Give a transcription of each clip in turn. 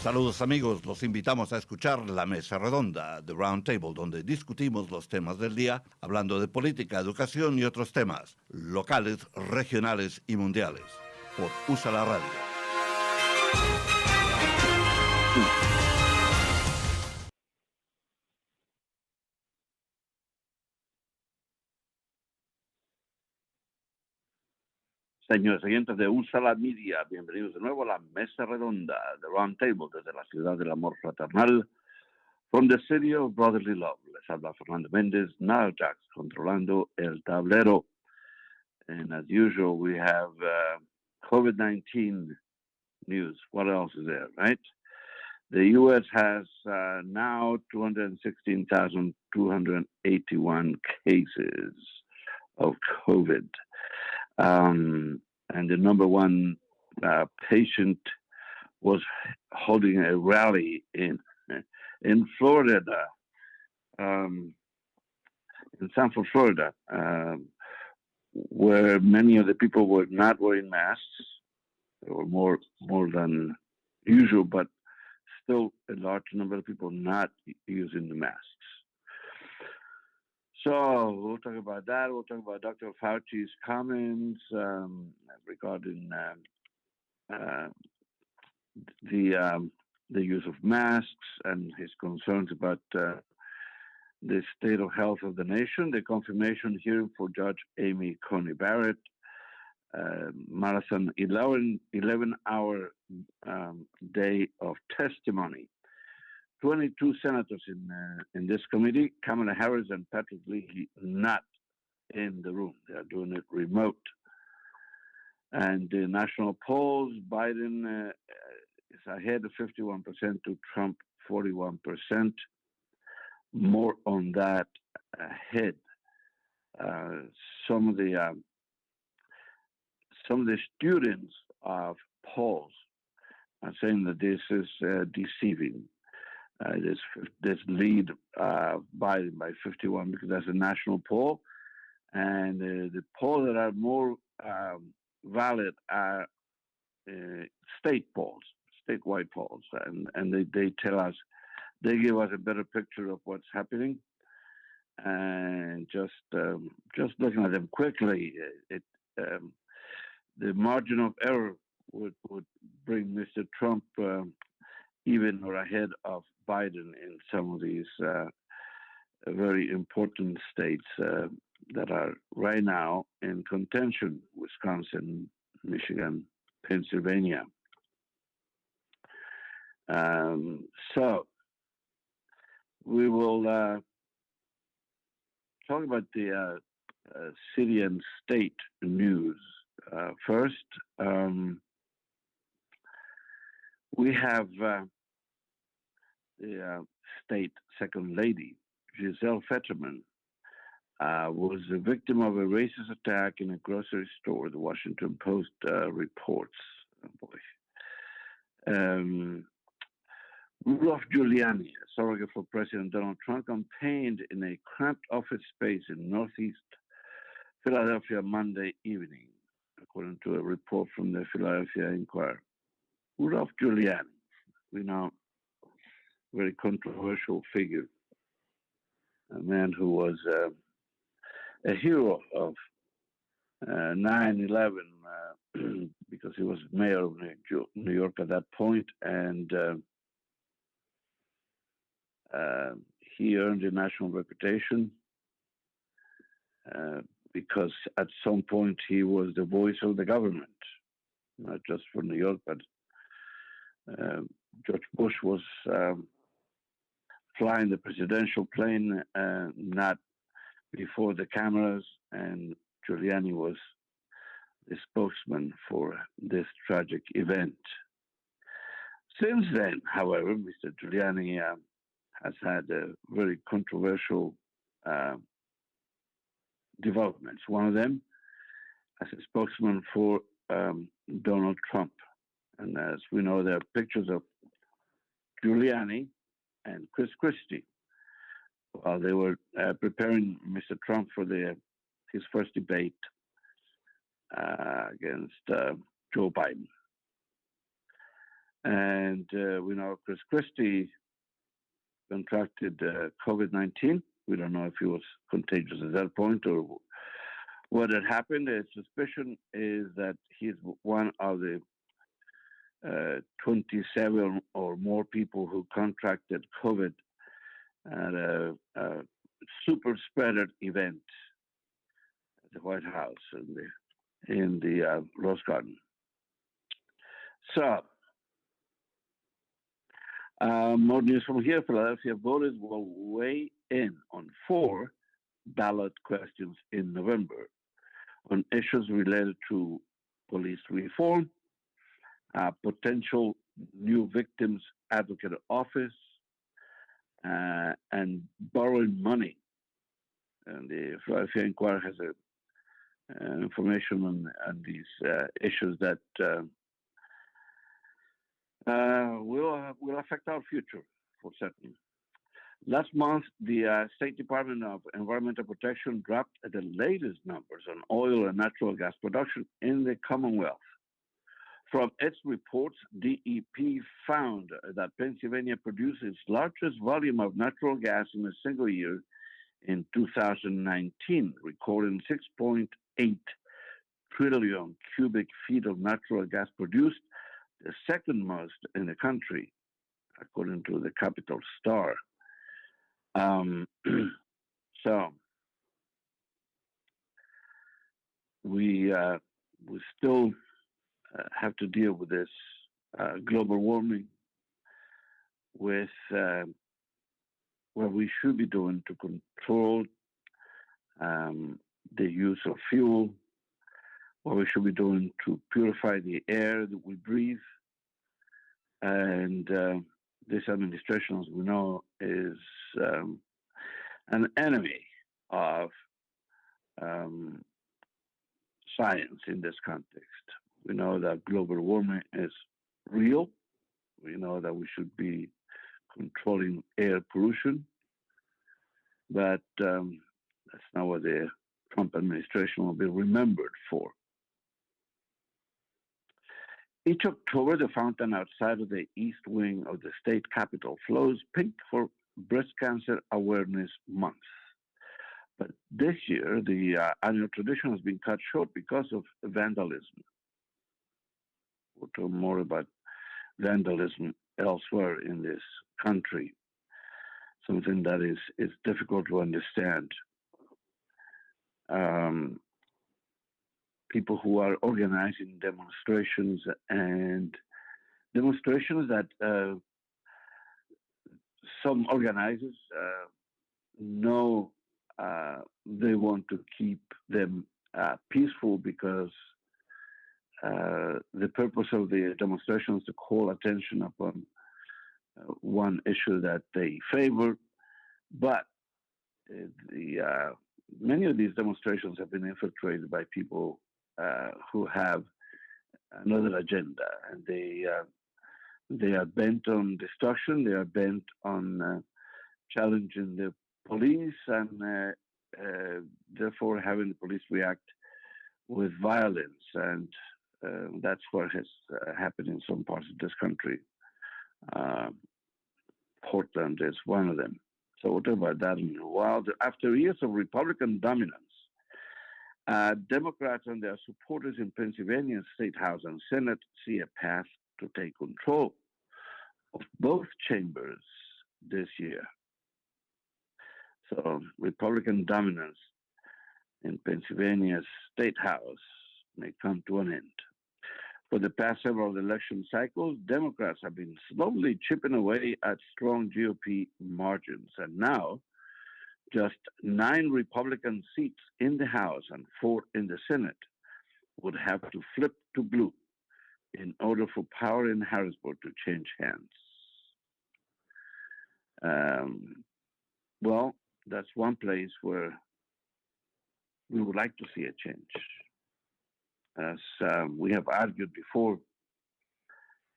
Saludos amigos, los invitamos a escuchar La Mesa Redonda, The Round Table, donde discutimos los temas del día, hablando de política, educación y otros temas, locales, regionales y mundiales, por USA la Radio. Señores oyentes de USA la Media, bienvenidos de nuevo a La Mesa Redonda, The Round Table, desde la ciudad del amor fraternal. From the city of brotherly love, les habla Fernando Mendez, now Jax, controlando el tablero. And as usual, we have COVID-19 news. What else is there, right? The U.S. has now 216,281 cases of COVID. And the number one patient was holding a rally in Florida, in Sanford, Florida, where many of the people were not wearing masks. There were more than usual, but still a large number of people not using the masks. So we'll talk about that. We'll talk about Dr. Fauci's comments regarding the use of masks and his concerns about the state of health of the nation, the confirmation hearing for Judge Amy Coney Barrett, marathon 11-hour day of testimony. 22 senators in this committee, Kamala Harris and Patrick Leahy, not in the room. They are doing it remote. And the national polls, Biden is ahead of 51% to Trump 41%. More on that ahead. Some of the students of polls are saying that this is deceiving. This lead Biden by 51 because that's a national poll, and the polls that are more valid are state polls, statewide polls, and they tell us, they give us a better picture of what's happening. And just looking at them quickly, the margin of error would bring Mr. Trump even or ahead of Biden in some of these very important states that are right now in contention: Wisconsin, Michigan, Pennsylvania. So we will talk about the city and state news first. We have the state second lady, Giselle Fetterman, was the victim of a racist attack in a grocery store, the Washington Post reports. Oh boy. Rudolph Giuliani, a surrogate for President Donald Trump, campaigned in a cramped office space in Northeast Philadelphia Monday evening, according to a report from the Philadelphia Inquirer. Rudolph Giuliani, we know, very controversial figure, a man who was a hero of 9/11 because he was mayor of New York at that point, and he earned a national reputation because at some point he was the voice of the government, not just for New York, but George Bush was flying the presidential plane, not before the cameras, and Giuliani was the spokesman for this tragic event. Since then, however, Mr. Giuliani has had very controversial developments. One of them as a spokesman for Donald Trump. And as we know, there are pictures of Giuliani and Chris Christie while they were preparing Mr. Trump for his first debate against Joe Biden. And we know Chris Christie contracted COVID-19. We don't know if he was contagious at that point or what had happened. The suspicion is that he's one of the 27 or more people who contracted COVID at a super spreader event at the White House in the Rose Garden. So, more news from here. Philadelphia voters will weigh in on 4 ballot questions in November on issues related to police reform, potential new victims advocate office, and borrowing money. And the Philadelphia Inquirer has information on these issues that will affect our future for certain. Last month, the State Department of Environmental Protection dropped the latest numbers on oil and natural gas production in the Commonwealth. From its reports, DEP found that Pennsylvania produced its largest volume of natural gas in a single year in 2019, recording 6.8 trillion cubic feet of natural gas produced, the second most in the country, according to the Capital Star. So we still have to deal with this global warming, with what we should be doing to control the use of fuel, what we should be doing to purify the air that we breathe. And this administration, as we know, is an enemy of science in this context. We know that global warming is real. We know that we should be controlling air pollution, but that's not what the Trump administration will be remembered for. Each October, the fountain outside of the east wing of the state capitol flows pink for Breast Cancer Awareness Month. But this year, the annual tradition has been cut short because of vandalism. We'll talk more about vandalism elsewhere in this country, something that is difficult to understand. People who are organizing demonstrations that some organizers know they want to keep them peaceful because the purpose of the demonstrations is to call attention upon one issue that they favor, but many of these demonstrations have been infiltrated by people who have another agenda, and they are bent on destruction. They are bent on challenging the police, and therefore having the police react with violence. And that's what has happened in some parts of this country. Portland is one of them. So we'll talk about that in a while. After years of Republican dominance, Democrats and their supporters in Pennsylvania State House and Senate see a path to take control of both chambers this year. So Republican dominance in Pennsylvania's State House may come to an end. For the past several election cycles, Democrats have been slowly chipping away at strong GOP margins. And now, just 9 Republican seats in the House and 4 in the Senate would have to flip to blue in order for power in Harrisburg to change hands. Well, that's one place where we would like to see a change. As we have argued before,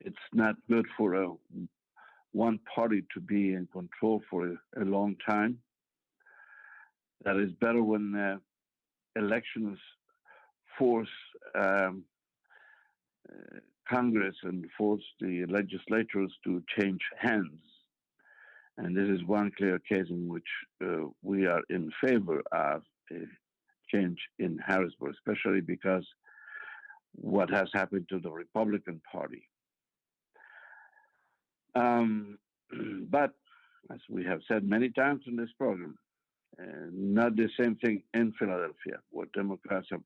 it's not good for one party to be in control for a long time. That is better when elections force Congress and force the legislatures to change hands. And this is one clear case in which we are in favor of a change in Harrisburg, especially because what has happened to the Republican Party. But as we have said many times in this program, not the same thing in Philadelphia, where Democrats have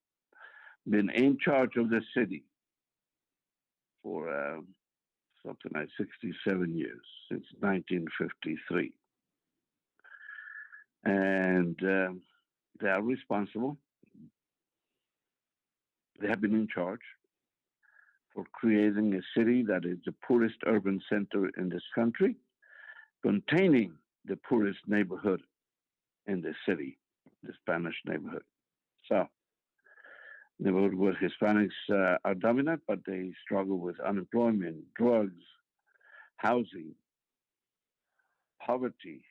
been in charge of the city for something like 67 years, since 1953. And they are responsible. They have been in charge for creating a city that is the poorest urban center in this country, containing the poorest neighborhood in the city, the Spanish neighborhood. So, neighborhood where Hispanics are dominant, but they struggle with unemployment, drugs, housing, poverty.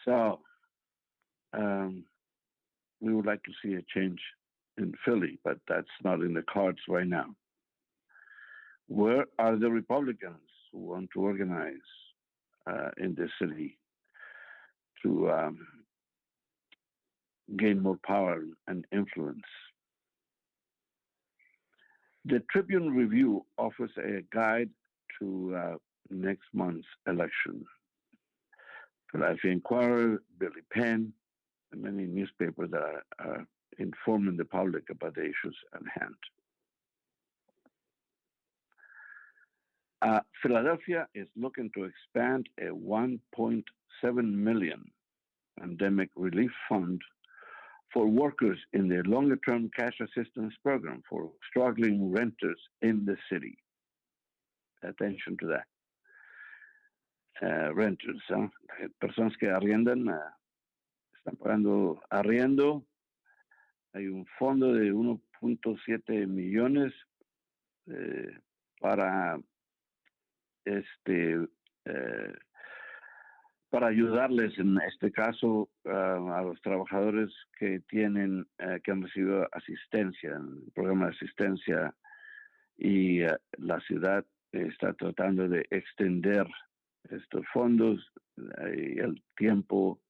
So, we would like to see a change in Philly, but that's not in the cards right now. Where are the Republicans who want to organize in this city to gain more power and influence? The Tribune Review offers a guide to next month's election. Philadelphia Inquirer, Billy Penn, and many newspapers that are informing the public about the issues at hand. Philadelphia is looking to expand a $1.7 million pandemic relief fund for workers in the longer-term cash assistance program for struggling renters in the city. Attention to that. Renters, personas que arriendan, están pagando arriendo. Hay un fondo de 1.7 millones para para ayudarles en este caso a los trabajadores que tienen que han recibido asistencia, el programa de asistencia, y la ciudad está tratando de extender estos fondos y el tiempo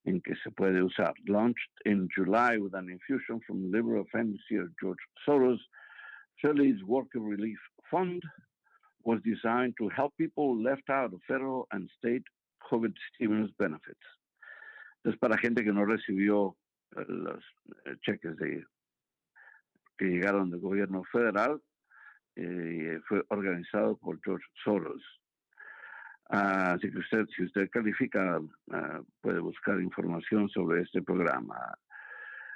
en que se puede usar. Launched in July with an infusion from liberal financier George Soros, Philly's Worker Relief Fund was designed to help people left out of federal and state COVID stimulus benefits. Entonces, para gente que no recibió los cheques que llegaron del gobierno federal, fue organizado por George Soros. Así que si usted califica, puede buscar información sobre este programa.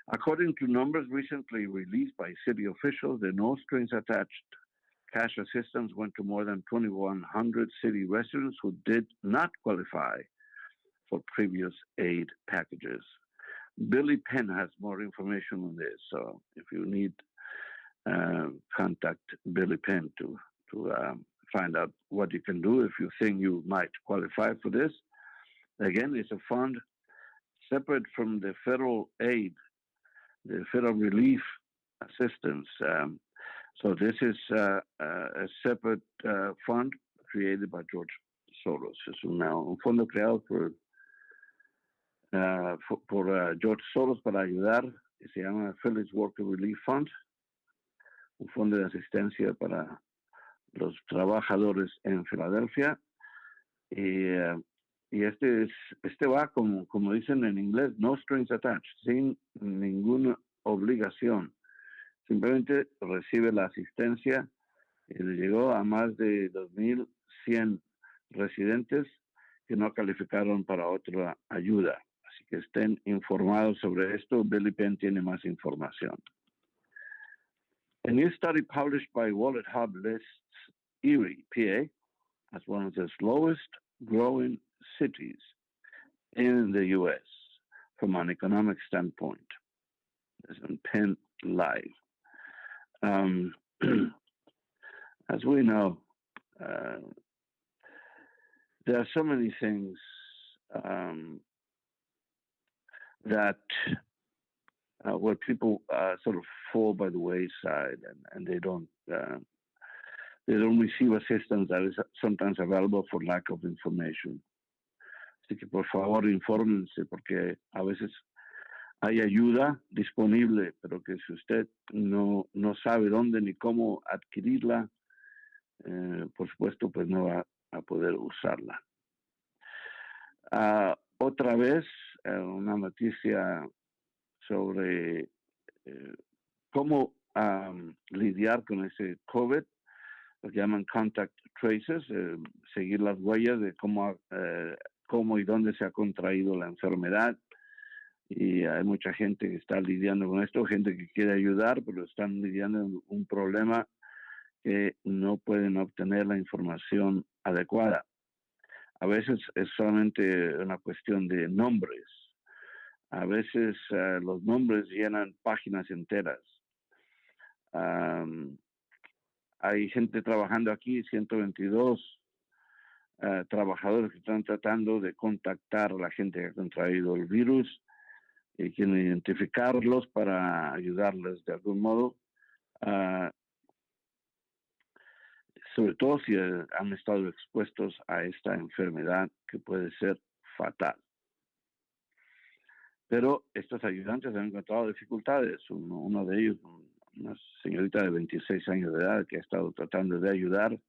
According to numbers recently released by city officials, the no strings attached cash assistance went to more than 2,100 city residents who did not qualify for previous aid packages. Billy Penn has more information on this, so if you need, contact Billy Penn to find out what you can do if you think you might qualify for this. Again, it's a fund separate from the federal aid, the federal relief assistance. So this is a separate fund created by George Soros. Es un fondo creado por George Soros para ayudar, que se llama Philly's Worker Relief Fund, un fondo de asistencia para los trabajadores en Filadelfia. Y este va, como dicen en inglés, no strings attached, sin ninguna obligación. Simplemente recibe la asistencia y le llegó a más de 2,100 residentes que no calificaron para otra ayuda. Así que estén informados sobre esto. Billy Penn tiene más información. A new study published by Wallet Hub lists Erie, PA, as one of the slowest growing cities in the U.S. from an economic standpoint. It's on Penn Live. As we know, there are so many things that where people sort of fall by the wayside and they don't They don't receive assistance that is sometimes available for lack of information. Así que por favor infórmense porque a veces hay ayuda disponible, pero que si usted no sabe dónde ni cómo adquirirla, por supuesto, pues no va a poder usarla. Otra vez, una noticia sobre cómo lidiar con ese COVID, lo que llaman contact traces, seguir las huellas de cómo y dónde se ha contraído la enfermedad. Y hay mucha gente que está lidiando con esto, gente que quiere ayudar, pero están lidiando con un problema que no pueden obtener la información adecuada. A veces es solamente una cuestión de nombres. A veces los nombres llenan páginas enteras. Hay gente trabajando aquí, 122 trabajadores que están tratando de contactar a la gente que ha contraído el virus y quieren identificarlos para ayudarles de algún modo. Sobre todo si han estado expuestos a esta enfermedad que puede ser fatal. Pero estos ayudantes han encontrado dificultades. Uno de ellos, una señorita de 26 años de edad que ha estado tratando de ayudar,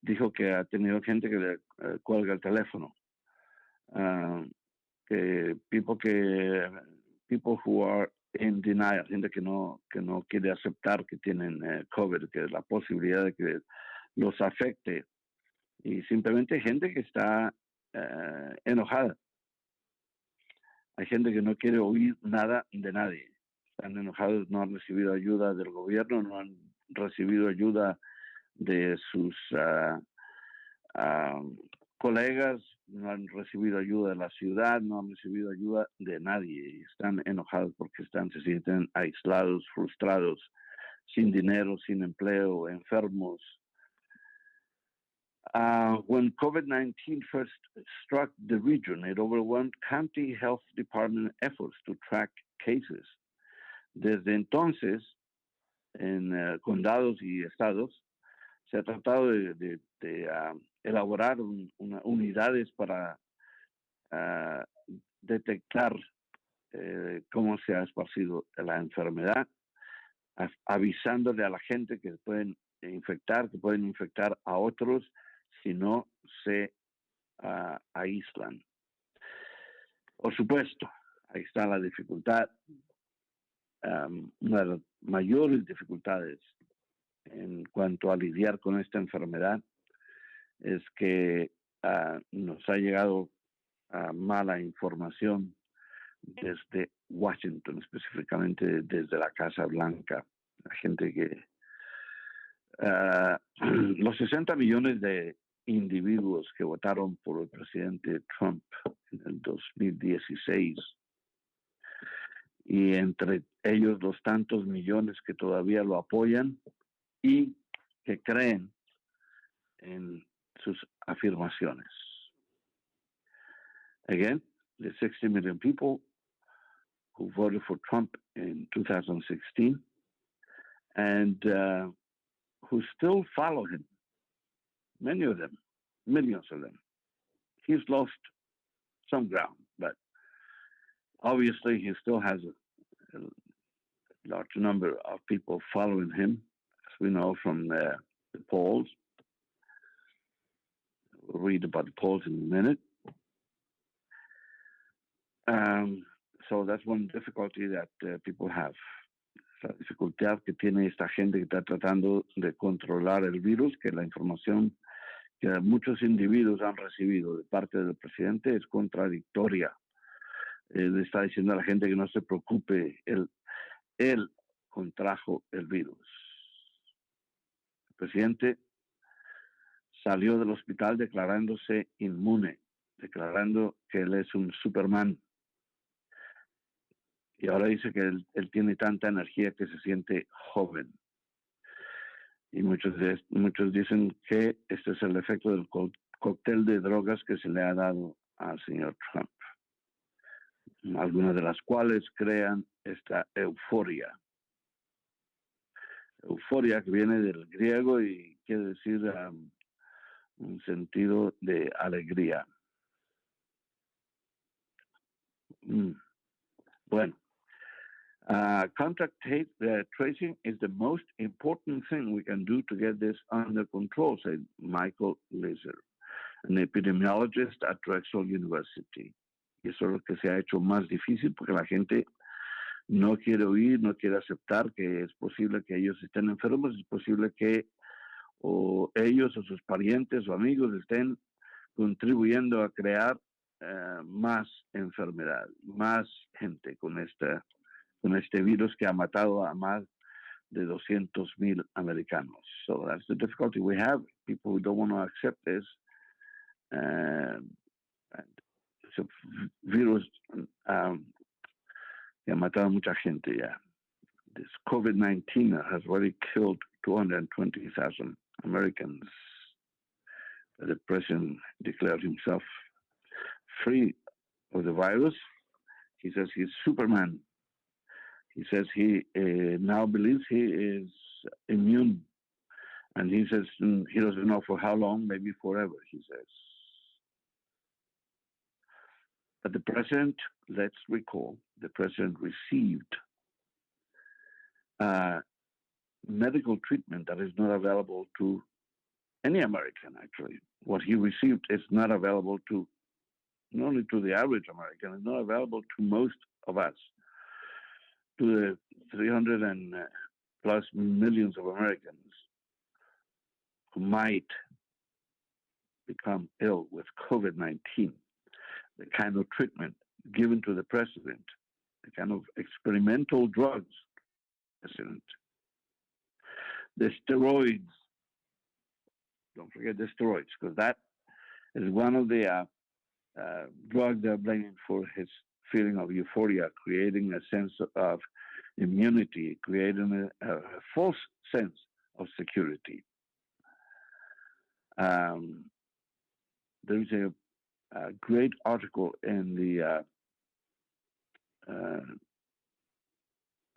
dijo que ha tenido gente que le cuelga el teléfono. Que people who are in denial, gente que no quiere aceptar que tienen COVID, que la posibilidad de que los afecte, y simplemente gente que está enojada. Hay gente que no quiere oír nada de nadie. Están enojados, no han recibido ayuda del gobierno, no han recibido ayuda de sus colegas, no han recibido ayuda de la ciudad, no han recibido ayuda de nadie. Y están enojados porque se sienten aislados, frustrados, sin dinero, sin empleo, enfermos. When COVID-19 first struck the region, it overwhelmed county health department efforts to track cases. Desde entonces, en condados y estados, se ha tratado de elaborar unidades para detectar cómo se ha esparcido la enfermedad, avisándole a la gente que pueden infectar a otros si no se aíslan. Por supuesto, ahí está la dificultad. Una de las mayores dificultades en cuanto a lidiar con esta enfermedad es que nos ha llegado mala información desde Washington, específicamente desde la Casa Blanca. La gente que los 60 millones de individuos que votaron por el presidente Trump en el 2016 y entre ellos los tantos millones que todavía lo apoyan y que creen en sus afirmaciones. Again, the 60 million people who voted for Trump in 2016 and who still follow him, many of them, millions of them. He's lost some ground, but obviously he still has a large number of people following him, as we know from the polls. We'll read about the polls in a minute. So that's one difficulty that people have. La dificultad que tiene esta gente que está tratando de controlar el virus, que la información que muchos individuos han recibido de parte del presidente es contradictoria. Le está diciendo a la gente que no se preocupe, él contrajo el virus. El presidente salió del hospital declarándose inmune, declarando que él es un Superman. Y ahora dice que él tiene tanta energía que se siente joven. Y muchos dicen que este es el efecto del cóctel de drogas que se le ha dado al señor Trump. Algunas de las cuales crean esta euforia. Euforia, que viene del griego y quiere decir un sentido de alegría. Mm. Bueno, contact tracing is the most important thing we can do to get this under control, said Michael Laser, an epidemiologist at Drexel University. Y eso es lo que se ha hecho más difícil porque la gente no quiere oír, no quiere aceptar que es posible que ellos estén enfermos, es posible que o ellos o sus parientes o amigos estén contribuyendo a crear más enfermedad, más gente con este virus que ha matado a más de 200,000 americanos. So that's the difficulty we have. People who don't want to accept this. Es un virus que ha matado a mucha gente ya. This COVID-19 has already killed 220,000 Americans. The president declared himself free of the virus. He says he's Superman. He says he now believes he is immune. And he says he doesn't know for how long, maybe forever, he says. But the president, let's recall, the president received medical treatment that is not available to any American, actually. What he received is not available to, not only to the average American, it's not available to most of us, to the 300 and plus millions of Americans who might become ill with COVID-19. The kind of treatment given to the president, the kind of experimental drugs, president, the steroids. Don't forget the steroids, because that is one of the drugs they're blaming for his feeling of euphoria, creating a sense of immunity, creating a false sense of security. There is a great article in the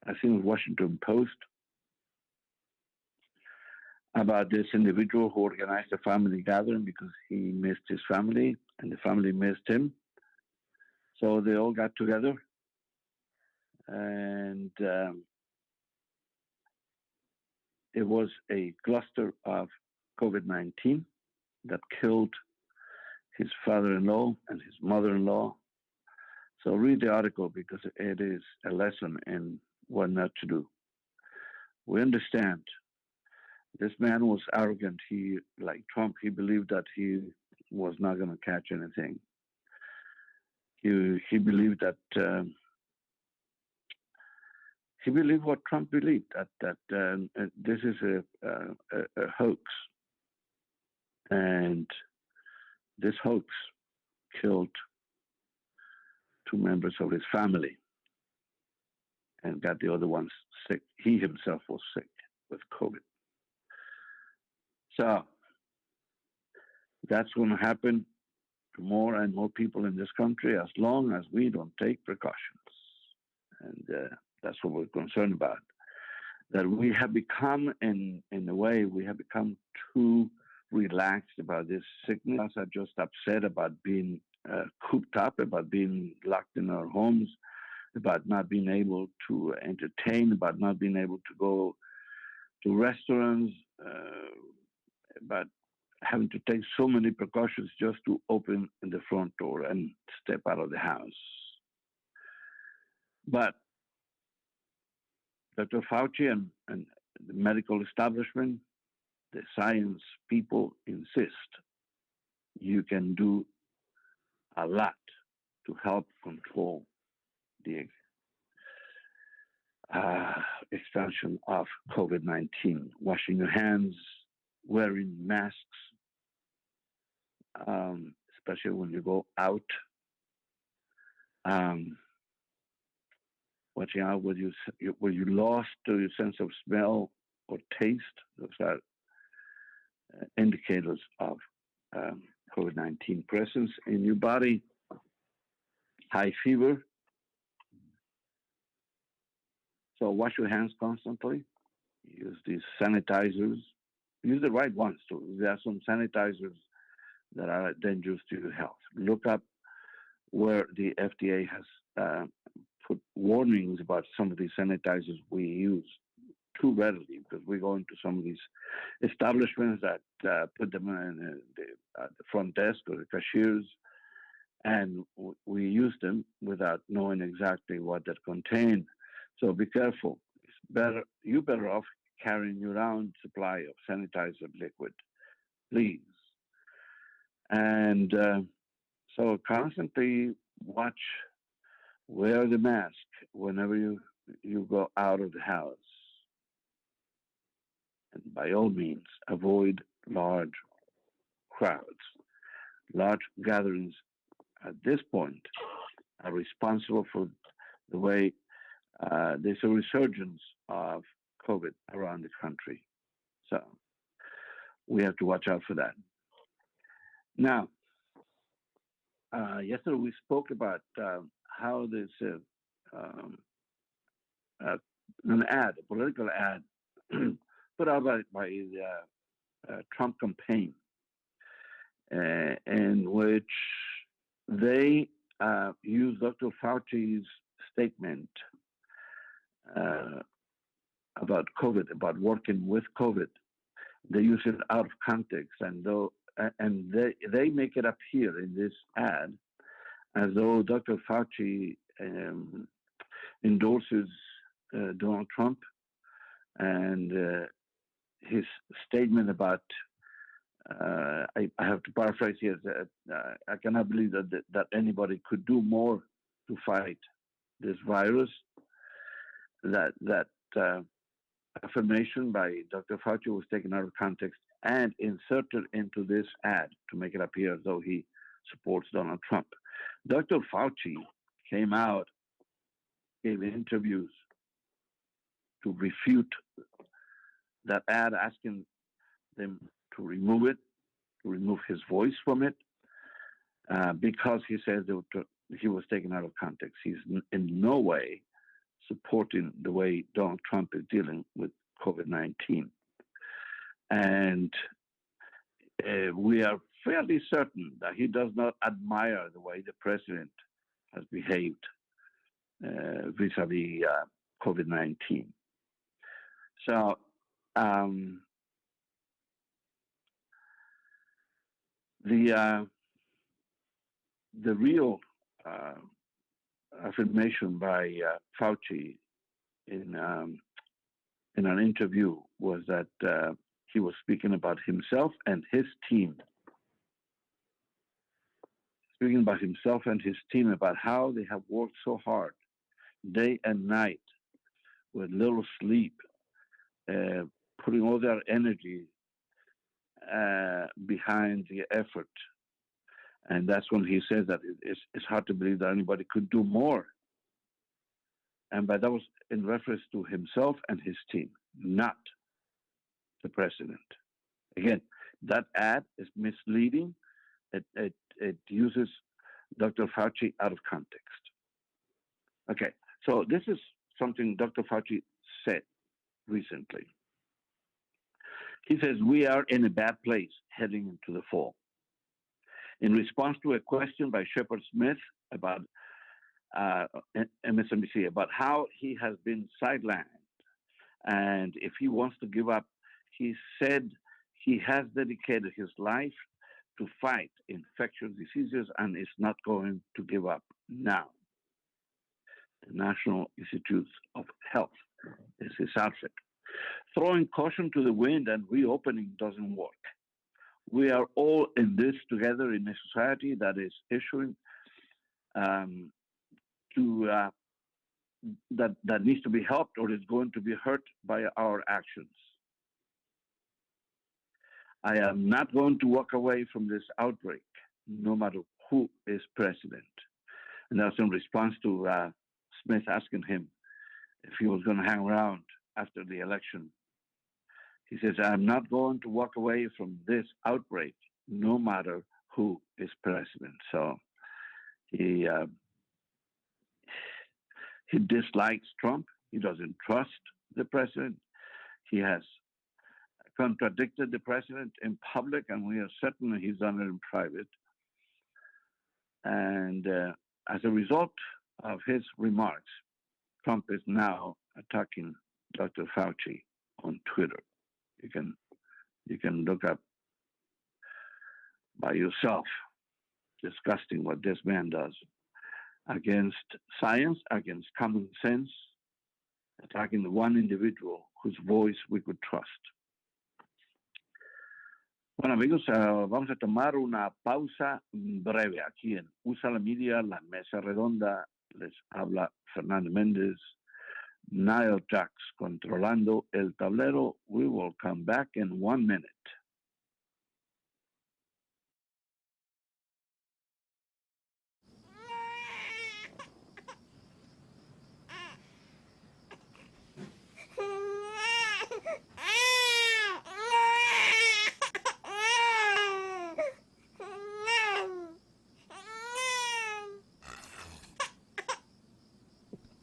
I think Washington Post about this individual who organized a family gathering because he missed his family and the family missed him. So they all got together and it was a cluster of COVID-19 that killed his father-in-law and his mother-in-law. So read the article because it is a lesson in what not to do. We understand this man was arrogant. He, like Trump, he believed that he was not going to catch anything. He believed that he believed what Trump believed, that this is a hoax, and this hoax killed 2 members of his family and got the other ones sick. He himself was sick with COVID. So that's going to happen to more and more people in this country as long as we don't take precautions. And that's what we're concerned about. That we have become, in a way, we have become too relaxed about this sickness. Are just upset about being cooped up, about being locked in our homes, about not being able to entertain, about not being able to go to restaurants, about having to take so many precautions just to open the front door and step out of the house. But Dr. Fauci and the medical establishment, the science people insist you can do a lot to help control the expansion of COVID-19. Washing your hands, wearing masks, especially when you go out. Watching out where you lost your sense of smell or taste. Those are indicators of COVID-19 presence in your body. High fever. So wash your hands constantly. Use these sanitizers. Use the right ones too. There are some sanitizers that are dangerous to your health. Look up where the FDA has put warnings about some of these sanitizers we use too readily, because we go into some of these establishments that put them in the front desk or the cashiers, and we use them without knowing exactly what that contain. So be careful. It's better you better off carrying your own supply of sanitizer liquid, please. And so constantly watch, wear the mask whenever you go out of the house, and by all means avoid large crowds. Large gatherings at this point are responsible for the way there's a resurgence of COVID around the country. So we have to watch out for that. Now, yesterday we spoke about how this um, uh, an ad, a political ad, put out by the Trump campaign, in which they used Dr. Fauci's statement uh, about COVID, about working with COVID. They use it out of context, and they make it appear in this ad as though Dr. Fauci endorses Donald Trump, and his statement about I have to paraphrase here. I cannot believe that anybody could do more to fight this virus. That affirmation by Dr. Fauci was taken out of context and inserted into this ad to make it appear as though he supports Donald Trump. Dr. Fauci came out, gave interviews to refute that ad, asking them to remove it, to remove his voice from it, because he said that he was taken out of context. He's in no way supporting the way Donald Trump is dealing with COVID-19. And we are fairly certain that he does not admire the way the president has behaved vis-a-vis COVID-19. So the real affirmation by Fauci in an interview was that he was speaking about himself and his team, speaking about himself and his team, about how they have worked so hard, day and night, with little sleep, putting all their energy behind the effort. And that's when he says that it's hard to believe that anybody could do more. And but that was in reference to himself and his team, not the president. Again, that ad is misleading. It uses Dr. Fauci out of context. Okay, so this is something Dr. Fauci said recently. He says, we are in a bad place heading into the fall. In response to a question by Shepard Smith about MSNBC, about how he has been sidelined and if he wants to give up, he said he has dedicated his life to fight infectious diseases and is not going to give up now. The National Institutes of Health is his outfit. Throwing caution to the wind and reopening doesn't work. We are all in this together in a society that is issuing that needs to be helped or is going to be hurt by our actions. I am not going to walk away from this outbreak, no matter who is president. And that's in response to Smith asking him if he was going to hang around after the election. He says, I'm not going to walk away from this outbreak, no matter who is president. So he dislikes Trump. He doesn't trust the president. He has contradicted the president in public, and we are certain he's done it in private. And as a result of his remarks, Trump is now attacking Dr. Fauci on Twitter. You can look up by yourself. Disgusting what this man does against science, against common sense, attacking the one individual whose voice we could trust. Bueno, amigos, vamos a tomar una pausa breve aquí en USA la Media, la mesa redonda. Les habla Fernando Mendez, Nile Jax controlando el tablero. We will come back in 1 minute.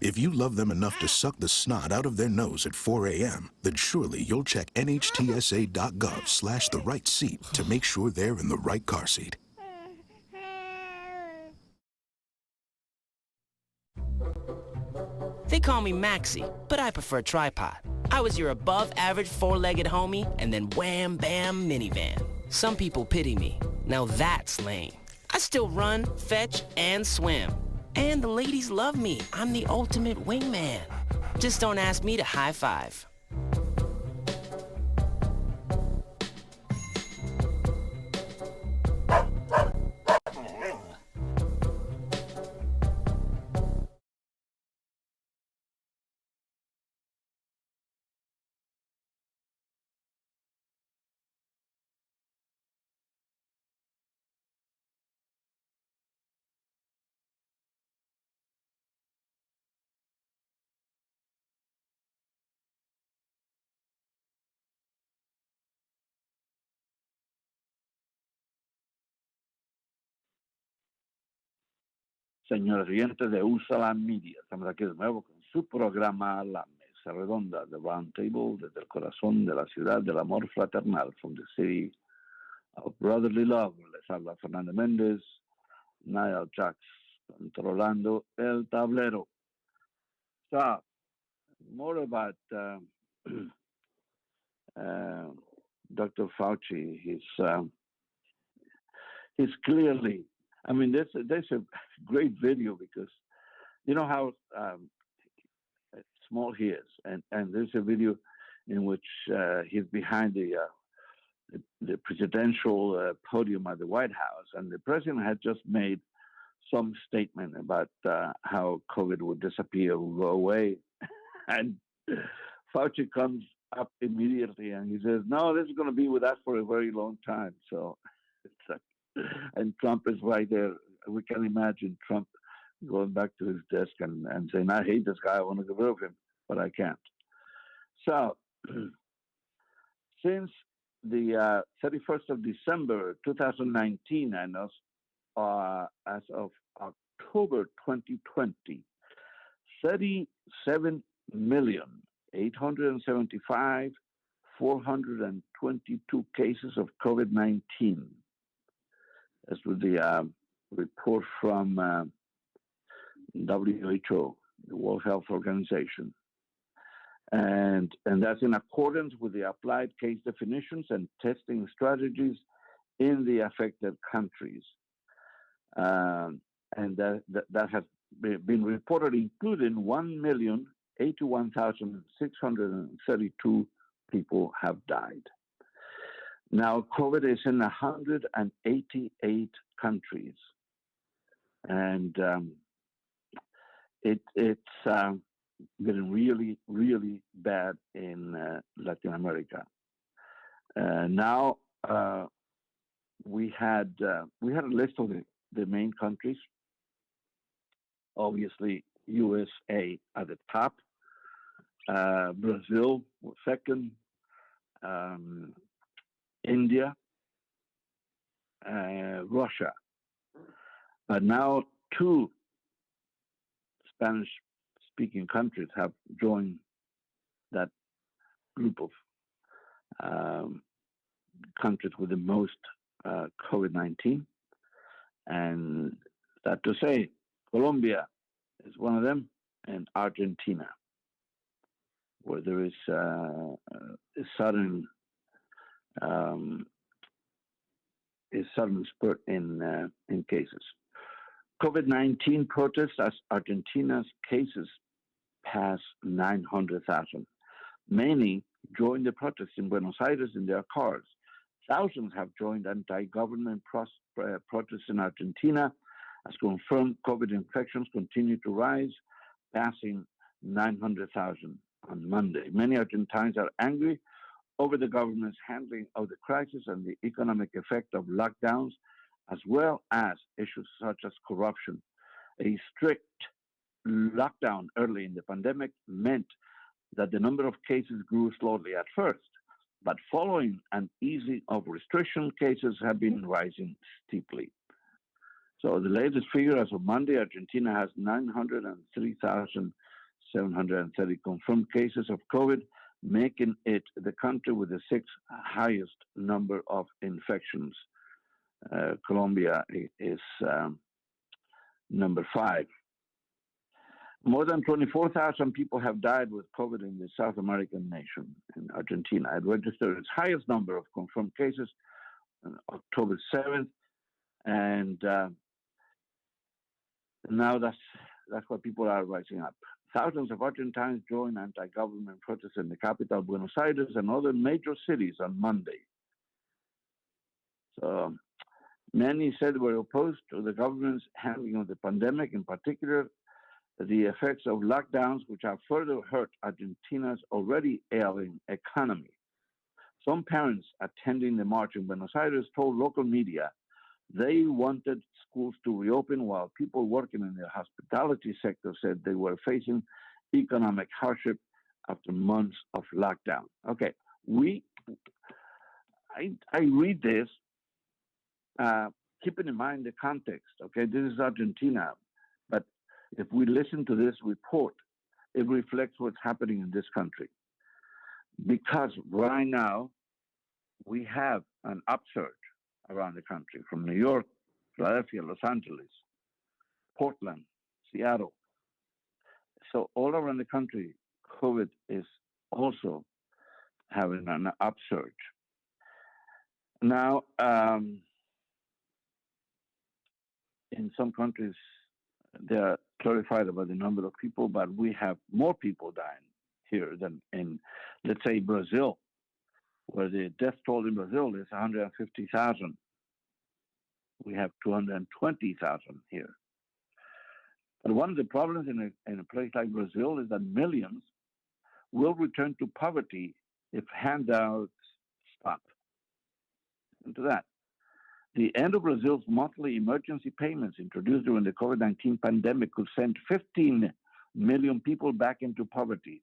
If you love them enough to suck the snot out of their nose at 4 a.m., then surely you'll check NHTSA.gov/the-right seat to make sure they're in the right car seat. They call me Maxie, but I prefer tripod. I was your above-average four-legged homie, and then wham, bam, minivan. Some people pity me. Now that's lame. I still run, fetch, and swim. And the ladies love me. I'm the ultimate wingman. Just don't ask me to high five. Señores oyentes de USA la Media, estamos aquí de nuevo con su programa La Mesa Redonda, The Round Table, desde el corazón de la ciudad del amor fraternal, from the city of brotherly love. Les habla Fernando Mendez, Nile Jax controlando el tablero. So, more about Dr. Fauci. He's clearly, I mean, there's a great video because you know how small he is, and there's a video in which he's behind the presidential podium at the White House, and the president had just made some statement about how COVID would disappear, would go away, and Fauci comes up immediately and he says, "No, this is going to be with us for a very long time." So it's like, and Trump is right there. We can imagine Trump going back to his desk and saying, "I hate this guy. I want to get rid of him, but I can't." So since the 31st of December 2019, and as of October 2020, 37,875,422 cases of COVID-19. That's with the report from WHO, the World Health Organization. And that's in accordance with the applied case definitions and testing strategies in the affected countries. And that has been reported, including 1,081,632 people have died. Now, COVID is in 188 countries, and it's getting really, really bad in Latin America. Now we had a list of the main countries. Obviously, USA at the top, Brazil was second, India, Russia. But now two Spanish-speaking countries have joined that group of countries with the most COVID-19. And that to say, Colombia is one of them, and Argentina, where there is a sudden spurt in cases. COVID-19 protests as Argentina's cases pass 900,000. Many joined the protests in Buenos Aires in their cars. Thousands have joined anti-government protests in Argentina as confirmed COVID infections continue to rise, passing 900,000 on Monday. Many Argentines are angry over the government's handling of the crisis and the economic effect of lockdowns, as well as issues such as corruption. A strict lockdown early in the pandemic meant that the number of cases grew slowly at first, but following an easing of restriction, cases have been rising steeply. So the latest figure as of Monday, Argentina has 903,730 confirmed cases of COVID, making it the country with the sixth highest number of infections. Colombia is number 5. More than 24,000 people have died with COVID in the South American nation, in Argentina. It registered its highest number of confirmed cases on October 7th, and now that's why people are rising up. Thousands of Argentines joined anti-government protests in the capital, Buenos Aires, and other major cities on Monday. So many said were opposed to the government's handling of the pandemic, in particular the effects of lockdowns, which have further hurt Argentina's already ailing economy. Some parents attending the march in Buenos Aires told local media they wanted schools to reopen, while people working in the hospitality sector said they were facing economic hardship after months of lockdown. Okay, I read this, keeping in mind the context. Okay, this is Argentina, but if we listen to this report, it reflects what's happening in this country. Because right now, we have an upsurge around the country, from New York, Philadelphia, Los Angeles, Portland, Seattle. So all around the country, COVID is also having an upsurge. Now, in some countries, they are clarified about the number of people, but we have more people dying here than in, let's say, Brazil, where the death toll in Brazil is 150,000. We have 220,000 here. But one of the problems in a place like Brazil is that millions will return to poverty if handouts stop. Into that. The end of Brazil's monthly emergency payments introduced during the COVID-19 pandemic could send 15 million people back into poverty.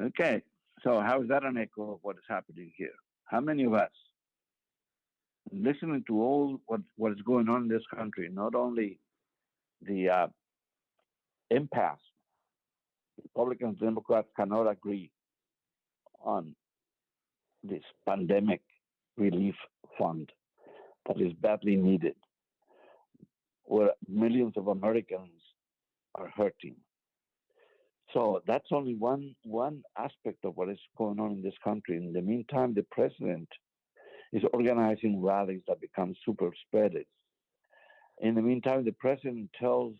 Okay, so how is that an echo of what is happening here? How many of us, listening to all what is going on in this country, not only the impasse, Republicans, Democrats cannot agree on this pandemic relief fund that is badly needed, where millions of Americans are hurting. So that's only one aspect of what is going on in this country. In the meantime, the president is organizing rallies that become super spreaders. In the meantime, the president tells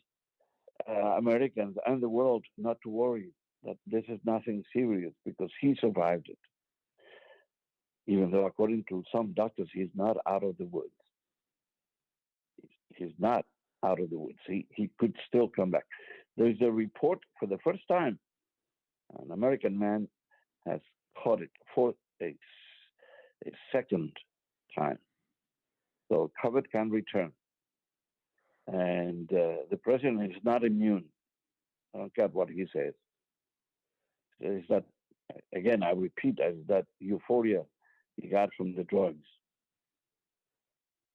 Americans and the world not to worry, that this is nothing serious because he survived it. Even though, according to some doctors, he's not out of the woods. He's not out of the woods. He could still come back. There's a report for the first time. An American man has caught it for a second time. So COVID can return. And the president is not immune. I don't care what he says. It's that, again, I repeat, is that euphoria he got from the drugs.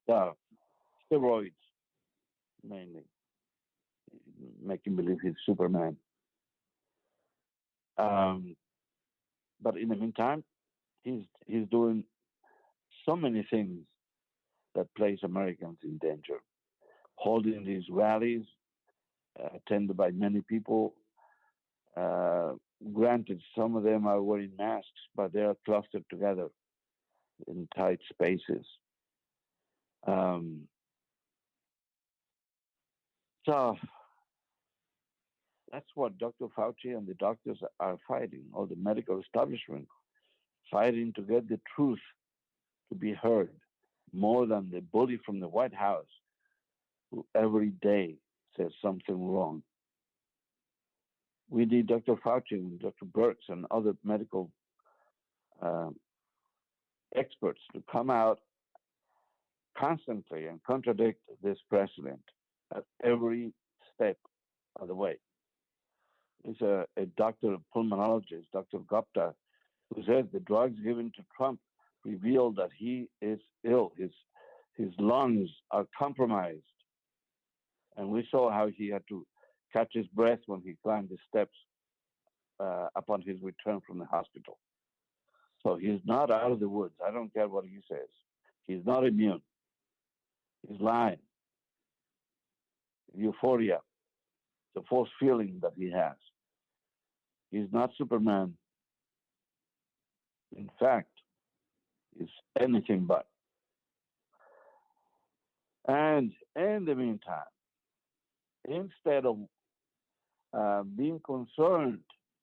Steroids, mainly. Making believe he's Superman. But in the meantime, he's doing so many things that place Americans in danger. Holding these rallies attended by many people. Uh, Granted, some of them are wearing masks, but they are clustered together in tight spaces. Um, so that's what Dr. Fauci and the doctors are fighting, or the medical establishment fighting to get the truth to be heard more than the bully from the White House who every day says something wrong. We need Dr. Fauci and Dr. Birx and other medical uh, experts to come out constantly and contradict this president at every step of the way. There's a doctor, a pulmonologist, Dr. Gupta, who says the drugs given to Trump reveal that he is ill. His lungs are compromised. And we saw how he had to catch his breath when he climbed the steps upon his return from the hospital. So he's not out of the woods. I don't care what he says. He's not immune. He's lying. Euphoria, the false feeling that he has. He's not Superman. In fact, he's anything but. And in the meantime, instead of being concerned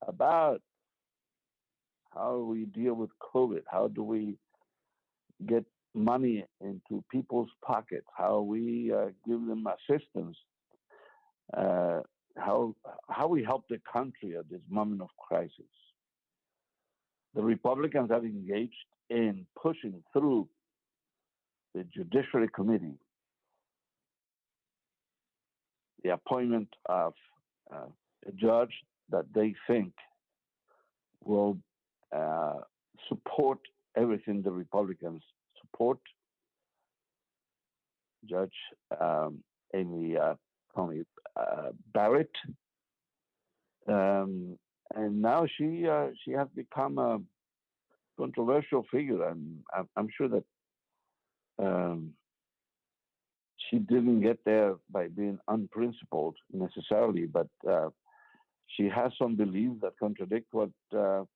about how we deal with COVID, how do we get money into people's pockets, how we give them assistance, uh, how we help the country at this moment of crisis. The Republicans have engaged in pushing through the Judiciary Committee the appointment of a judge that they think will support everything the Republicans support. Judge Amy Coney Barrett, and now she has become a controversial figure, and I'm sure that she didn't get there by being unprincipled necessarily, but she has some beliefs that contradict what the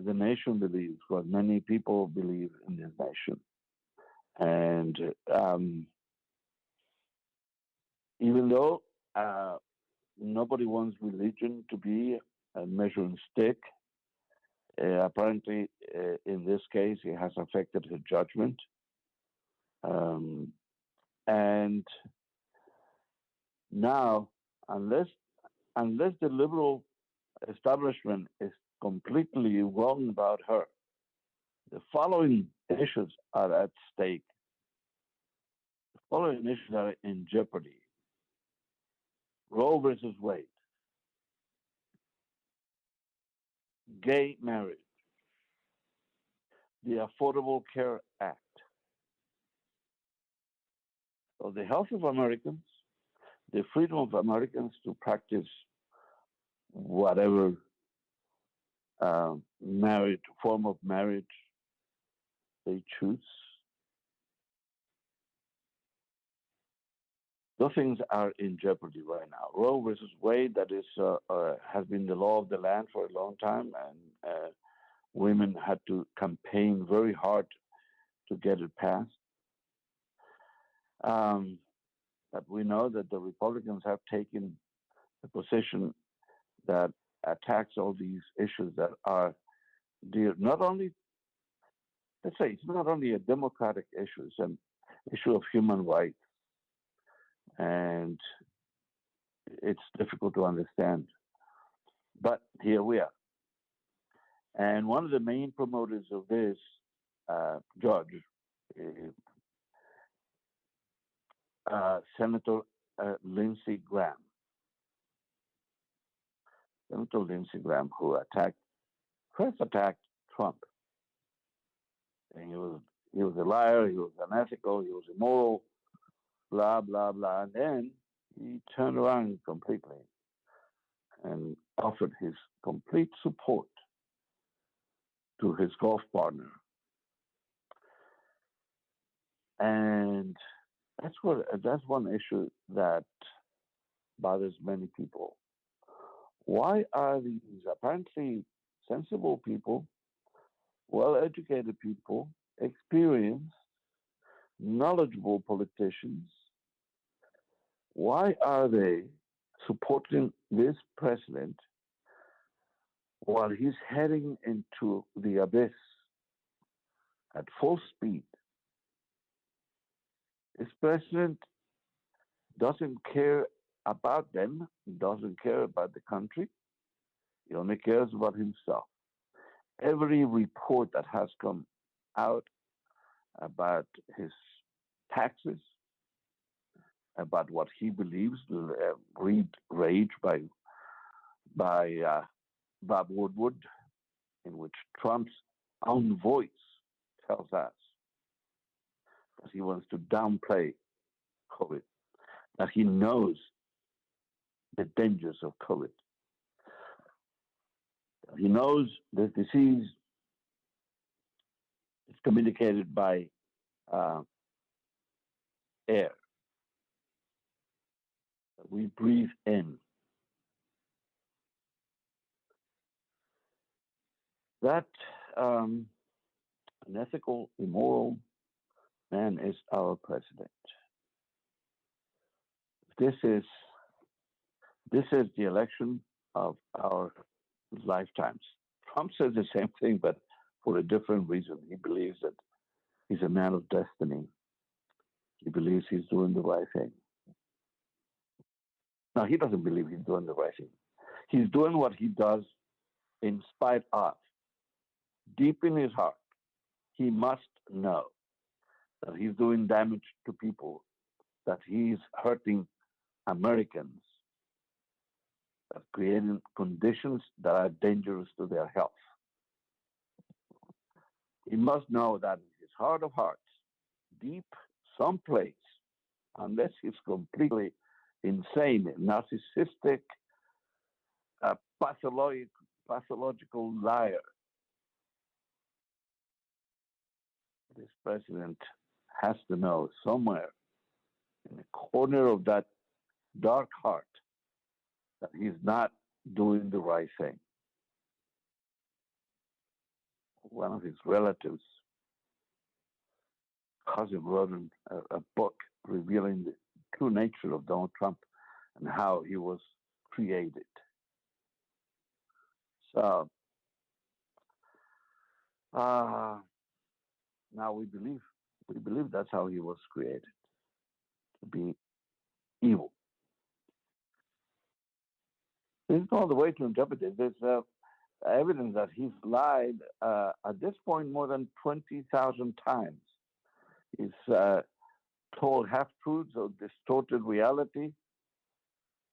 nation believes, what many people believe in this nation. And even though nobody wants religion to be a measuring stick, apparently in this case it has affected her judgment. And now, unless the liberal establishment is completely wrong about her, the following issues are at stake. The following issues are in jeopardy. Roe versus Wade, gay marriage, the Affordable Care Act. So the health of Americans, the freedom of Americans to practice whatever form of marriage they choose. Those things are in jeopardy right now. Roe versus Wade, that is, has been the law of the land for a long time, and women had to campaign very hard to get it passed. But we know that the Republicans have taken a position that attacks all these issues that are dear, not only, let's say, it's not only a democratic issue, it's an issue of human rights. And it's difficult to understand. But here we are. And one of the main promoters of this judge, Senator Lindsey Graham. Senator Lindsey Graham, who first attacked Trump. And he was a liar, he was unethical, he was immoral, blah, blah, blah. And then he turned around completely and offered his complete support to his golf partner. And that's one issue that bothers many people. Why are these apparently sensible people, well educated people, experienced, knowledgeable politicians, why are they supporting this president while he's heading into the abyss at full speed? This president doesn't care about them, doesn't care about the country, he only cares about himself. Every report that has come out about his taxes, about what he believes, read Rage by Bob Woodward, in which Trump's own voice tells us that he wants to downplay COVID, that he knows the dangers of COVID. He knows this disease is communicated by air that we breathe in. That unethical, immoral man is our president. This is the election of our lifetimes. Trump says the same thing, but for a different reason. He believes that he's a man of destiny. He believes he's doing the right thing. Now, he doesn't believe he's doing the right thing. He's doing what he does in spite of. Deep in his heart, he must know that he's doing damage to people, that he's hurting Americans, that creating conditions that are dangerous to their health. He must know that in his heart of hearts, deep someplace, unless he's completely insane, narcissistic, pathological liar, this president has to know somewhere in the corner of that dark heart that he's not doing the right thing. One of his relatives, cousin, wrote a book revealing the true nature of Donald Trump and how he was created. So now we believe that's how he was created, to be evil. There's no other way to interpret it. There's evidence that he's lied at this point more than 20,000 times. He's told half-truths or distorted reality,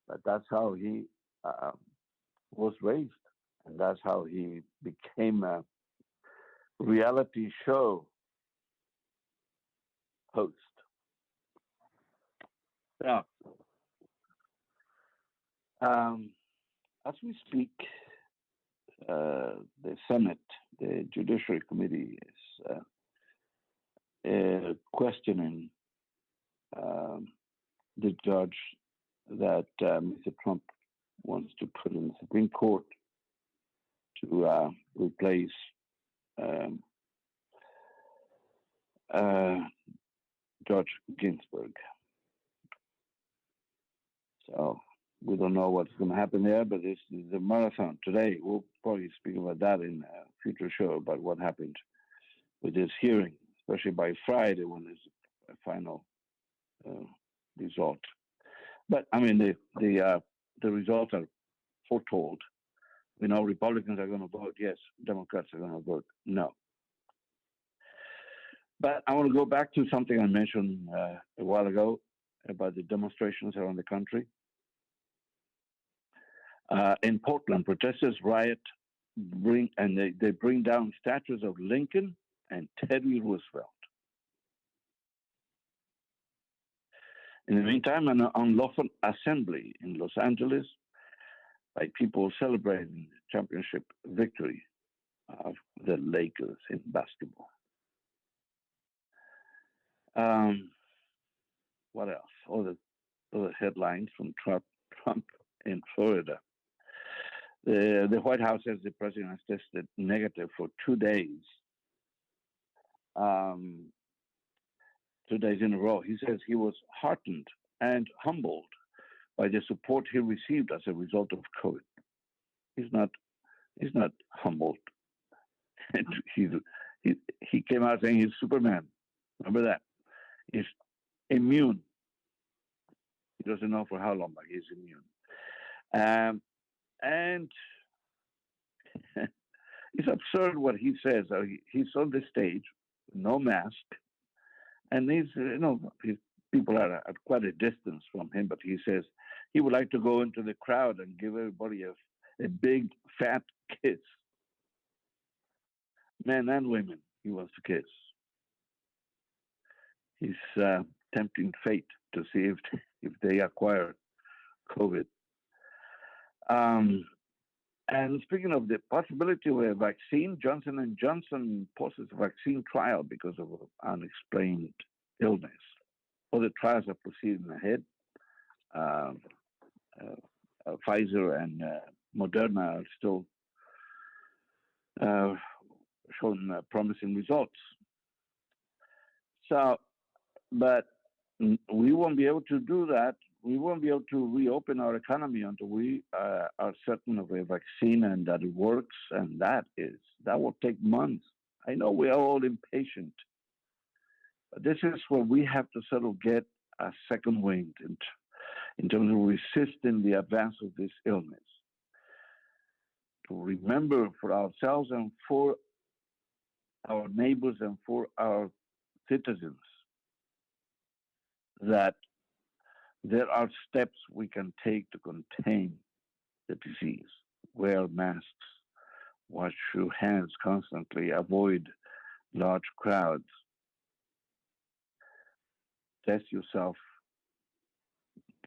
but that's how he was raised, and that's how he became a reality show host. Now, as we speak, the Senate, the Judiciary Committee, is questioning the judge that Mr. Trump wants to put in the Supreme Court to replace Judge Ginsburg. So we don't know what's going to happen there, but this is a marathon today. We'll probably speak about that in a future show about what happened with this hearing, especially by Friday when there's a final result. But I mean, the results are foretold. We know Republicans are going to vote yes, Democrats are going to vote no. But I want to go back to something I mentioned a while ago about the demonstrations around the country. In Portland, protesters riot, they bring down statues of Lincoln and Teddy Roosevelt. In the meantime, an unlawful assembly in Los Angeles by people celebrating the championship victory of the Lakers in basketball. Um, what else? Other headlines from Trump in Florida. The White House says the president has tested negative for 2 days, um, 2 days in a row. He says he was heartened and humbled by the support he received as a result of COVID. He's not he's not humbled. he's, he he came out saying he's Superman. Remember that? He's immune. He doesn't know for how long, but he's immune. And it's absurd what he says. He's on the stage, no mask, and his people are at quite a distance from him. But he says he would like to go into the crowd and give everybody a big fat kiss, men and women. He wants to kiss. He's tempting fate to see if they acquire COVID. And speaking of the possibility of a vaccine, Johnson and Johnson pauses a vaccine trial because of unexplained illness. Other trials are proceeding ahead. Um, Pfizer and Moderna are still showing promising results. So, but we won't be able to do that. We won't be able to reopen our economy until we are certain of a vaccine and that it works. And that will take months. I know we are all impatient, but this is where we have to sort of get a second wind in terms of resisting the advance of this illness. To remember for ourselves and for our neighbors and for our citizens that there are steps we can take to contain the disease. Wear masks, wash your hands constantly, avoid large crowds, test yourself,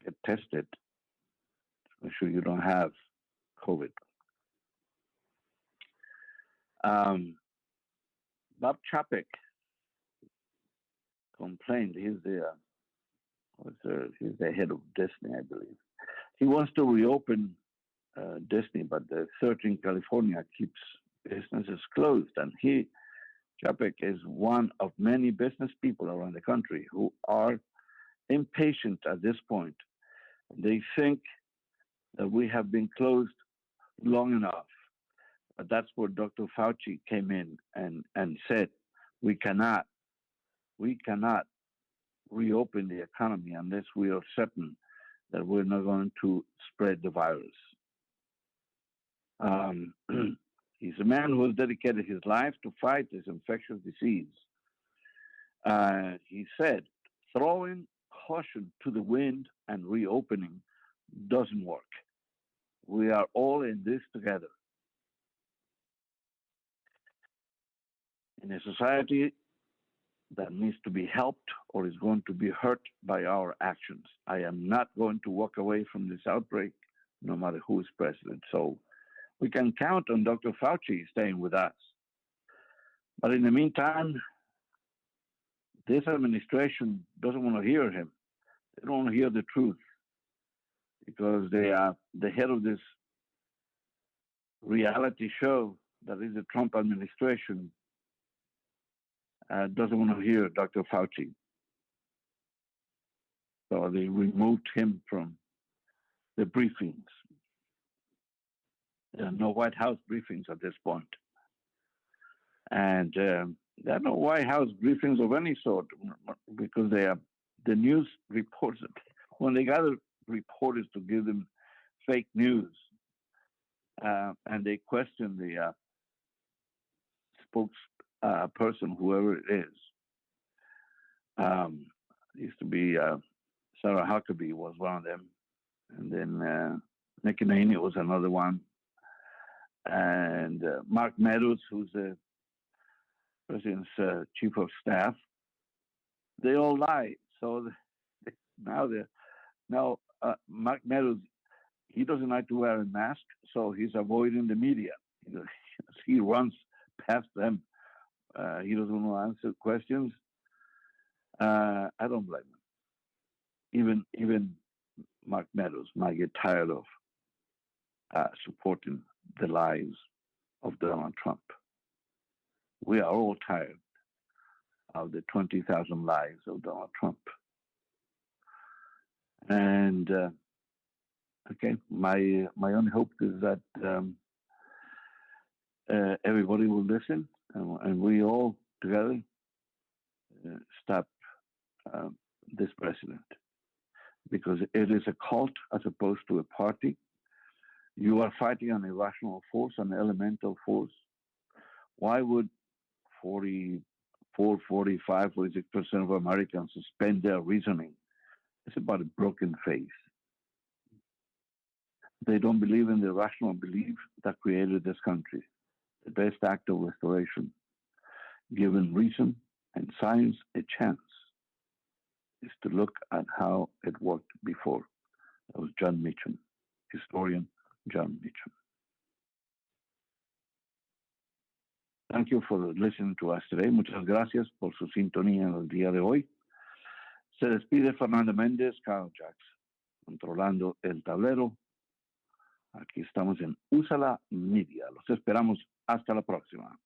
get tested, make sure you don't have COVID. Bob Chapek complained. He's the head of Disney, I believe. He wants to reopen Disney, but the search in California keeps businesses closed. And Chapek, is one of many business people around the country who are impatient at this point. They think that we have been closed long enough. But that's where Dr. Fauci came in and said, we cannot reopen the economy unless we are certain that we're not going to spread the virus. He's a man who has dedicated his life to fight this infectious disease. He said, throwing caution to the wind and reopening doesn't work. We are all in this together. In a society that needs to be helped or is going to be hurt by our actions. I am not going to walk away from this outbreak, no matter who is president. So we can count on Dr. Fauci staying with us. But in the meantime, this administration doesn't want to hear him. They don't want to hear the truth because they are the head of this reality show that is the Trump administration. Doesn't want to hear Dr. Fauci. So they removed him from the briefings. There are no White House briefings at this point. And there are no White House briefings of any sort because they are the news reporters. When they gather reporters to give them fake news and they question the spokesperson, whoever it is. Used to be Sarah Huckabee was one of them, and then Nikki Haley was another one, and Mark Meadows, who's the president's chief of staff. They all lie. So now Mark Meadows, he doesn't like to wear a mask, so he's avoiding the media. He runs past them. He doesn't want to answer questions. I don't blame him. Even Mark Meadows might get tired of supporting the lies of Donald Trump. We are all tired of the 20,000 lies of Donald Trump. And okay, my only hope is that everybody will listen, and we all together stop this president, because it is a cult as opposed to a party. You are fighting an irrational force, an elemental force. Why would 44, 45, 46% of Americans suspend their reasoning? It's about a broken faith. They don't believe in the rational belief that created this country. The best act of restoration, given reason and science a chance, is to look at how it worked before. That was John Meacham, historian John Meacham. Thank you for listening to us today. Muchas gracias por su sintonía en el día de hoy. Se despide Fernando Mendez, Carl Jackson, controlando el tablero. Aquí estamos en Úsala Media. Los esperamos hasta la próxima.